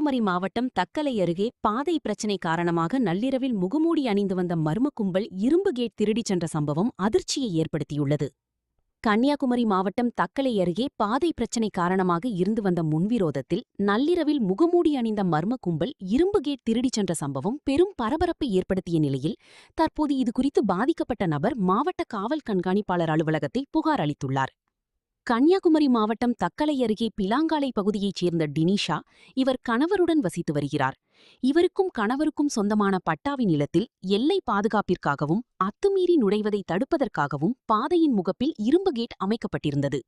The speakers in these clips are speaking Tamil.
கன்னியாகுமரி மாவட்டம் தக்கலை அருகே பாதை பிரச்சினை காரணமாக நள்ளிரவில் முகமூடி அணிந்து வந்த மர்ம கும்பல் இரும்பு கேட் திருடிச் சென்ற சம்பவம் அதிர்ச்சியை ஏற்படுத்தியுள்ளது. கன்னியாகுமரி மாவட்டம் தக்கலை அருகே பாதை பிரச்சினை காரணமாக இருந்து வந்த முன்விரோதத்தில் நள்ளிரவில் முகமூடி அணிந்த மர்ம கும்பல் இரும்பு கேட் திருடிச் சென்ற சம்பவம் பெரும் பரபரப்பை ஏற்படுத்திய நிலையில் தற்போது இதுகுறித்து பாதிக்கப்பட்ட நபர் மாவட்ட காவல் கண்காணிப்பாளர் அலுவலகத்தில் புகார் அளித்துள்ளார். கன்னியாகுமரி மாவட்டம் தக்கலை அருகே பிலாங்காலை பகுதியைச் சேர்ந்த டினிஷா இவர் கணவருடன் வசித்து வருகிறார். இவருக்கும் கணவருக்கும் சொந்தமான பட்டாவின் நிலத்தில் எல்லை பாதுகாப்பிற்காகவும் அத்துமீறி நுழைவதை தடுப்பதற்காகவும் பாதையின் முகப்பில் இரும்பு கேட் அமைக்கப்பட்டிருந்தது.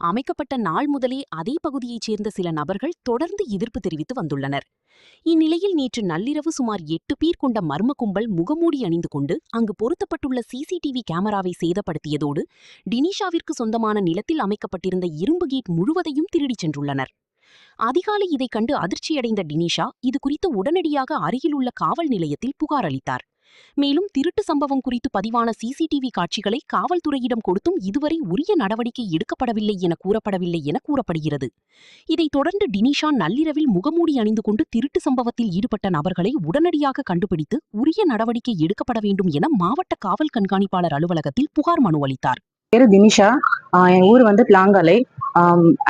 அமைக்கப்பட்ட நாள் முதலே அதே பகுதியைச் சேர்ந்த சில நபர்கள் தொடர்ந்து எதிர்ப்பு தெரிவித்து வந்துள்ளனர். இந்நிலையில் நேற்று நள்ளிரவு சுமார் 8 பேர் கொண்ட மர்ம கும்பல் முகமூடி அணிந்து கொண்டு அங்கு பொருத்தப்பட்டுள்ள சிசிடிவி கேமராவை சேதப்படுத்தியதோடு டினிஷாவிற்கு சொந்தமான நிலத்தில் அமைக்கப்பட்டிருந்த இரும்பு கேட் முழுவதையும் திருடிச் சென்றுள்ளனர். அதிகாலை இதைக் கண்டு அதிர்ச்சியடைந்த டினிஷா இதுகுறித்து உடனடியாக அருகிலுள்ள காவல் நிலையத்தில் புகார் அளித்தார். மேலும் திருட்டு சம்பவம் குறித்து பதிவான சிசிடிவி காட்சிகளை காவல்துறையிடம் கொடுத்தும் இதுவரை உரிய நடவடிக்கை எடுக்கப்படவில்லை என கூறப்படுகிறது. இதைத் தொடர்ந்து டினிஷா நள்ளிரவில் முகமூடி அணிந்து கொண்டு திருட்டு சம்பவத்தில் ஈடுபட்ட நபர்களை உடனடியாக கண்டுபிடித்து உரிய நடவடிக்கை எடுக்கப்பட வேண்டும் என மாவட்ட காவல் கண்காணிப்பாளர் அலுவலகத்தில் புகார் மனு அளித்தார். பேரு தினிஷா. என் ஊர் வந்து பிளாங்காலை.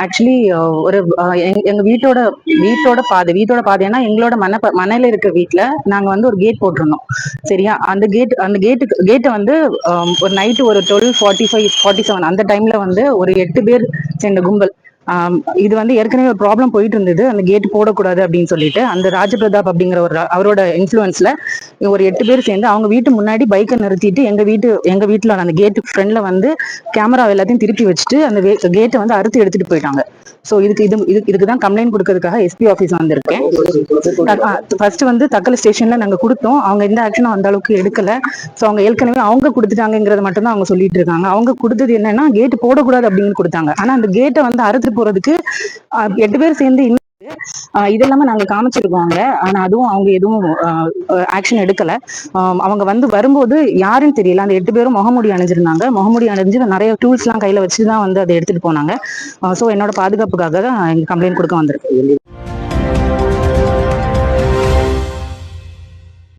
ஆக்சுவலி ஒரு எங்க வீட்டோட பாதைன்னா எங்களோட மனையில இருக்க வீட்டுல நாங்க வந்து ஒரு கேட் போட்டிருந்தோம். சரியா, அந்த கேட்டை வந்து ஒரு நைட்டு ஒரு 12:45-47 அந்த டைம்ல வந்து ஒரு 8 பேர் சேர்ந்த கும்பல். இது வந்து ஏற்கனவே ஒரு ப்ராப்ளம் போயிட்டு இருந்தது. அந்த கேட் போடக்கூடாது அப்படின்னு சொல்லிட்டு அந்த ராஜபிரதாப் அப்படிங்கிற அவரோட இன்ஃபுளுன்ஸ்ல ஒரு 8 பேர் சேர்ந்து அவங்க வீட்டு முன்னாடி பைக்கை நிறுத்திட்டு எங்க வீட்டுல அந்த கேட்டு ஃப்ரண்ட்ல வந்து கேமரா எல்லாத்தையும் திருப்பி வச்சுட்டு அந்த கேட்டை வந்து அறுத்து எடுத்துட்டு போயிட்டாங்க. ஸோ இதுக்குதான் கம்ப்ளைண்ட் கொடுக்கறதுக்காக எஸ்பி ஆஃபீஸ் வந்திருக்கேன். ஃபர்ஸ்ட் வந்து தக்கலை ஸ்டேஷன்ல நாங்க கொடுத்தோம். அவங்க எந்த ஆக்ஷனும் அந்த அளவுக்கு எடுக்கல. ஸோ அவங்க ஏற்கனவே அவங்க கொடுத்துட்டாங்கிறத மட்டும் தான் அவங்க சொல்லிட்டு இருக்காங்க. அவங்க கொடுத்தது என்னன்னா கேட்டு போடக்கூடாது அப்படின்னு கொடுத்தாங்க. ஆனா அந்த கேட்டை வந்து அறுத்து போறதுக்கு 8 பேர் சேர்ந்து இதெல்லாமே நாங்க காமிச்சிருக்கோங்க. ஆனா அதுவும் அவங்க எதுவும் ஆக்ஷன் எடுக்கல. அவங்க வந்து வரும்போது யாருன்னு தெரியல. அந்த 8 பேரும் முகமூடி அணிஞ்சிருந்தாங்க. முகமூடி அணிஞ்சு நிறைய டூல்ஸ் எல்லாம் கையில வச்சுதான் வந்து அதை எடுத்துட்டு போனாங்க. ஸோ என்னோட பாதுகாப்புக்காக தான் கம்ப்ளைண்ட் கொடுக்க வந்திருக்கு.